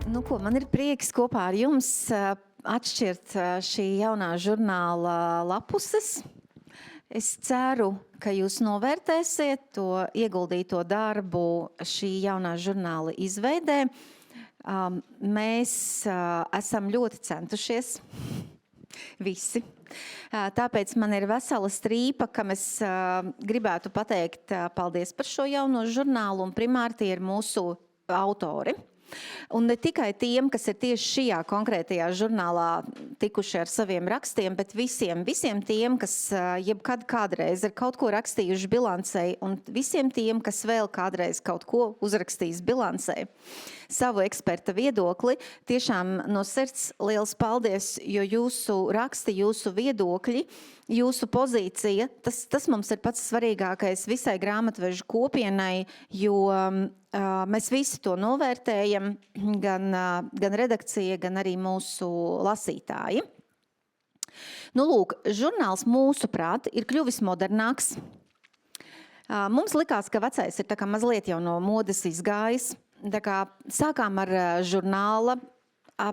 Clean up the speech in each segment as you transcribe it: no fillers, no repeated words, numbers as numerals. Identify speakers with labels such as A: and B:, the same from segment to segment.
A: Nu, ko, man ir prieks kopā ar jums atšķirt šī jaunā žurnāla lapuses. Es ceru, ka jūs novērtēsiet to ieguldīto darbu šī jaunā žurnāla izveidē. Mēs esam ļoti centušies, visi. Tāpēc man ir vesela strīpa, kam es gribētu pateikt paldies par šo jauno žurnālu, un primāri tie ir mūsu autori. Un ne tikai tiem, kas ir tieši šajā konkrētajā žurnālā tikuši ar saviem rakstiem, bet visiem tiem, kas jebkad kādreiz ir kaut ko rakstījuši bilancei, un visiem tiem, kas vēl kādreiz kaut ko uzrakstījis bilancei. Savu eksperta viedokli. Tiešām no sirds liels paldies, jo jūsu raksti, jūsu viedokļi, jūsu pozīcija, tas mums ir pats svarīgākais visai grāmatvežu kopienai, jo mēs visi to novērtējam, gan redakcija, gan arī mūsu lasītāji. Nu, lūk, žurnāls mūsuprāt ir kļuvis modernāks. Mums likās, ka vecais ir tā kā mazliet jau no modes izgājis. Tā kā sākām ar žurnāla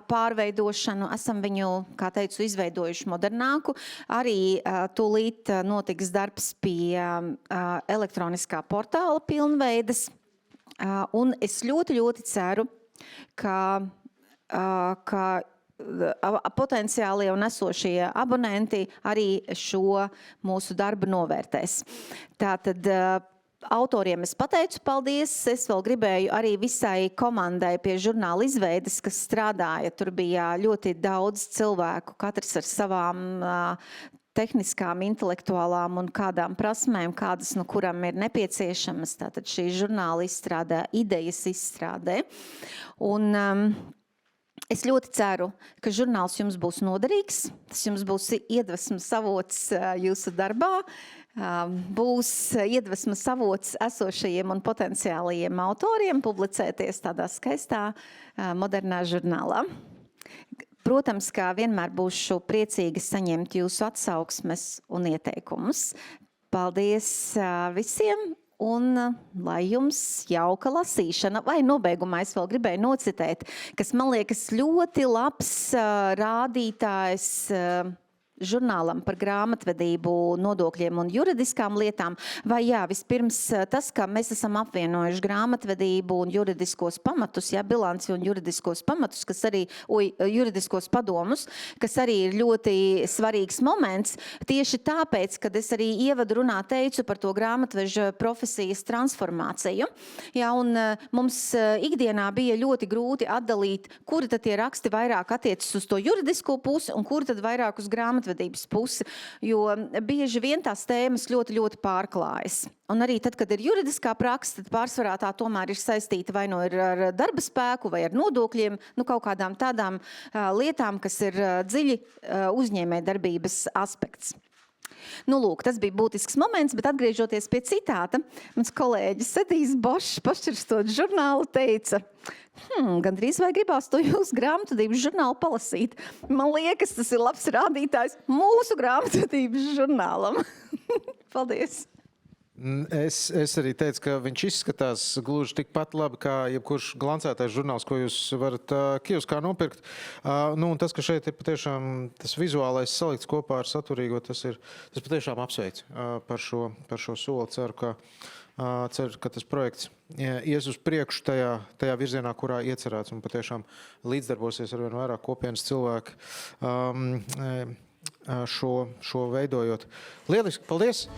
A: pārveidošanu, esam viņu, kā teicu, izveidojuši modernāku. Arī tūlīt notiks darbs pie elektroniskā portāla pilnveides. Un es ļoti ceru, ka potenciālie un esošie abonenti arī šo mūsu darbu novērtēs. Tātad autoriem es pateicu paldies. Es vēl gribēju arī visai komandai pie žurnāla izveides, kas strādāja. Tur bija ļoti daudz cilvēku, katrs ar savām tehniskām, intelektuālām un kādām prasmēm, kādas no kuram ir nepieciešamas. Tātad šī žurnāla izstrādē, idejas izstrādē. Un es ļoti ceru, ka žurnāls jums būs noderīgs. Tas jums būs iedvesmas avots jūsu darbā. Būs iedvesmas avots esošajiem un potenciālajiem autoriem publicēties tādā skaistā, modernā žurnālā. Protams, kā vienmēr būšu priecīga saņemt jūsu atsauksmes un ieteikumus. Paldies visiem un lai jums jauka lasīšana. Vai nobeigumā es vēl gribēju nocitēt, kas man liekas ļoti labs rādītājs žurnālam par grāmatvedību, nodokļiem un juridiskām lietām. Vai jā, vispirms tas, ka mēs esam apvienojuši grāmatvedību un juridiskos pamatus, jā, bilanci un juridiskos pamatus, kas arī, juridiskos padomus, kas arī ir ļoti svarīgs moments. Tieši tāpēc, kad es arī ievadrunā teicu par to grāmatveža profesijas transformāciju. Jā, un mums ikdienā bija ļoti grūti atdalīt, kuri tad tie raksti vairāk attiecas uz to juridisko pusi un kuri tad vairāk uz grāmatvedības pusi, jo bieži vien tās tēmas ļoti pārklājas. Un arī tad, kad ir juridiskā praksa, tad pārsvarā tā tomēr ir saistīta vai no ar darba spēku, vai ar nodokļiem, nu kaut kādām tādām lietām, kas ir dziļi uzņēmējdarbības aspekts. Nu, lūk, tas bija būtisks moments, bet atgriežoties pie citāta, mans kolēģis Edijs Bošs, pašķirstot žurnālu, teica, gandrīz vai gribās to jūsu grāmatvedības žurnālu palasīt. Man liekas, tas ir labs rādītājs mūsu grāmatvedības žurnālam. Paldies!
B: Es arī teicu, ka viņš izskatās gluži tikpat labi kā jebkurš glancētais žurnāls, ko jūs varat kioskā nopirkt. Nu, un tas, ka šeit ir patiešām tas vizuālais salikts kopā ar saturīgo, tas patiešām apsveic par šo soli. Ceru, ka tas projekts ies uz priekšu tajā virzienā, kurā iecerēts, un patiešām līdzdarbosies arvien vairāk kopienas cilvēki šo veidojot. Lieliski, paldies!